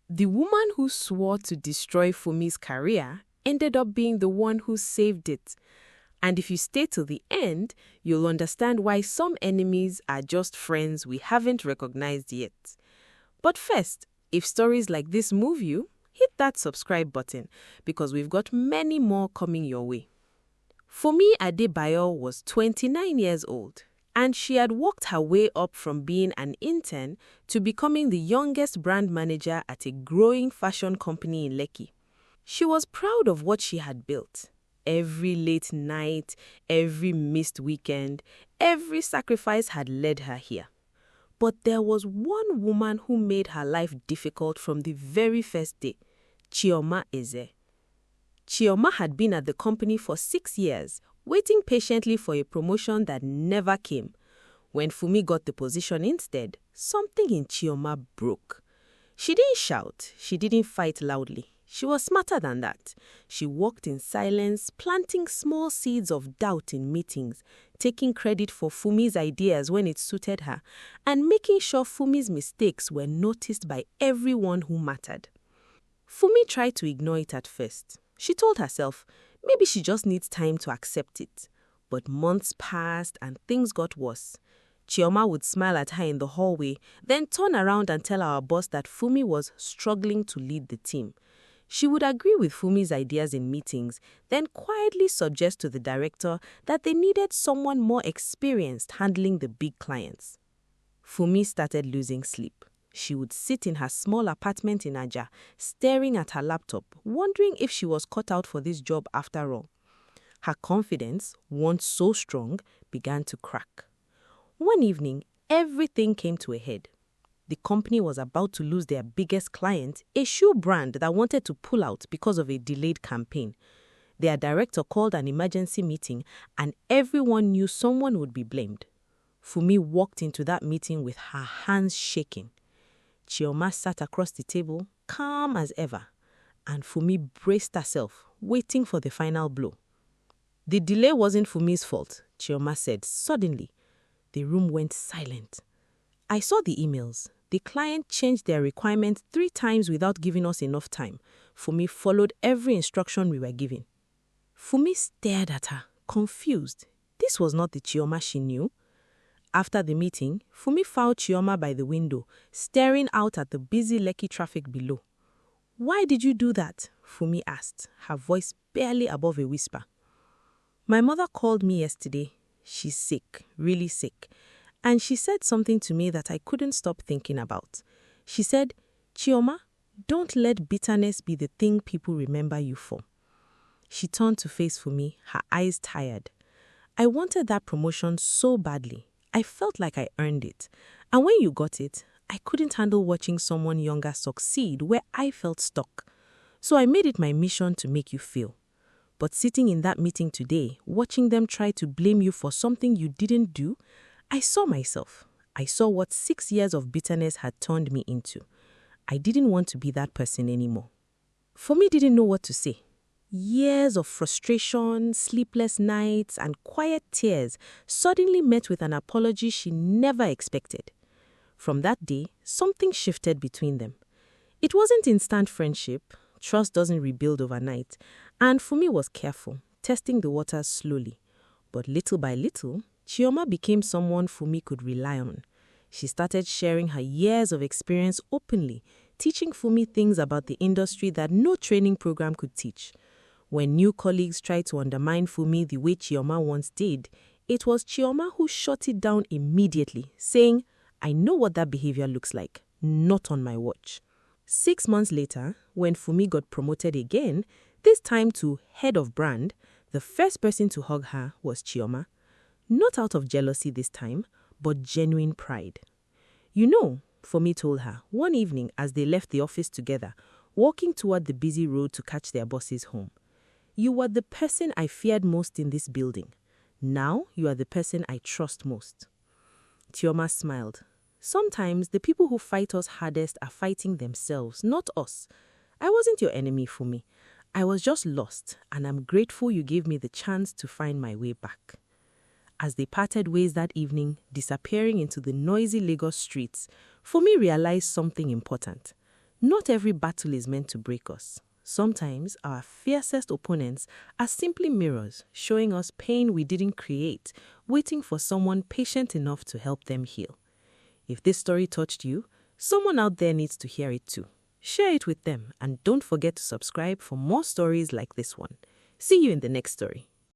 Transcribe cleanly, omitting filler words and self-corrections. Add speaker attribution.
Speaker 1: The woman who swore to destroy Funmi's career ended up being the one who saved it. And if you stay till the end, you'll understand why some enemies are just friends we haven't recognized yet. But first, if stories like this move you, hit that subscribe button because we've got many more coming your way. Funmi Adebayo was 29 years old, and she had worked her way up from being an intern to becoming the youngest brand manager at a growing fashion company in Lekki. She was proud of what she had built. Every late night, every missed weekend, every sacrifice had led her here. But there was one woman who made her life difficult from the very first day, Chioma Eze. Chioma had been at the company for 6 years, waiting patiently for a promotion that never came. When Funmi got the position instead, something in Chioma broke. She didn't shout, she didn't fight loudly. She was smarter than that. She worked in silence, planting small seeds of doubt in meetings, taking credit for Funmi's ideas when it suited her, and making sure Funmi's mistakes were noticed by everyone who mattered. Funmi tried to ignore it at first. She told herself maybe she just needs time to accept it. But months passed and things got worse. Chioma would smile at her in the hallway, then turn around and tell our boss that Funmi was struggling to lead the team. She would agree with Funmi's ideas in meetings, then quietly suggest to the director that they needed someone more experienced handling the big clients. Funmi started losing sleep. She would sit in her small apartment in Aja, staring at her laptop, wondering if she was cut out for this job after all. Her confidence, once so strong, began to crack. One evening, everything came to a head. The company was about to lose their biggest client, a shoe brand that wanted to pull out because of a delayed campaign. Their director called an emergency meeting, and everyone knew someone would be blamed. Funmi walked into that meeting with her hands shaking. Chioma sat across the table, calm as ever, and Funmi braced herself, waiting for the final blow. The delay wasn't Funmi's fault, Chioma said suddenly. The room went silent. I saw the emails. The client changed their requirements 3 times without giving us enough time. Funmi followed every instruction we were given. Funmi stared at her, confused. This was not the Chioma she knew. After the meeting, Funmi found Chioma by the window, staring out at the busy Lekki traffic below. "Why did you do that?" Funmi asked, her voice barely above a whisper. "My mother called me yesterday. She's sick, really sick. And she said something to me that I couldn't stop thinking about. She said, 'Chioma, don't let bitterness be the thing people remember you for.'" She turned to face Funmi, her eyes tired. "I wanted that promotion so badly. I felt like I earned it. And when you got it, I couldn't handle watching someone younger succeed where I felt stuck. So I made it my mission to make you feel. But sitting in that meeting today, watching them try to blame you for something you didn't do, I saw myself. I saw what 6 years of bitterness had turned me into. I didn't want to be that person anymore." Funmi didn't know what to say. Years of frustration, sleepless nights, and quiet tears suddenly met with an apology she never expected. From that day, something shifted between them. It wasn't instant friendship. Trust doesn't rebuild overnight. And Funmi was careful, testing the waters slowly. But little by little, Chioma became someone Funmi could rely on. She started sharing her years of experience openly, teaching Funmi things about the industry that no training program could teach. When new colleagues tried to undermine Funmi the way Chioma once did, it was Chioma who shut it down immediately, saying, "I know what that behavior looks like, not on my watch." 6 months later, when Funmi got promoted again, this time to head of brand, the first person to hug her was Chioma. Not out of jealousy this time, but genuine pride. "You know," Funmi told her one evening as they left the office together, walking toward the busy road to catch their buses home, "you were the person I feared most in this building. Now you are the person I trust most." Chioma smiled. "Sometimes the people who fight us hardest are fighting themselves, not us. I wasn't your enemy, Funmi. I was just lost, and I'm grateful you gave me the chance to find my way back." As they parted ways that evening, disappearing into the noisy Lagos streets, Funmi realized something important. Not every battle is meant to break us. Sometimes our fiercest opponents are simply mirrors, showing us pain we didn't create, waiting for someone patient enough to help them heal. If this story touched you, someone out there needs to hear it too. Share it with them and don't forget to subscribe for more stories like this one. See you in the next story.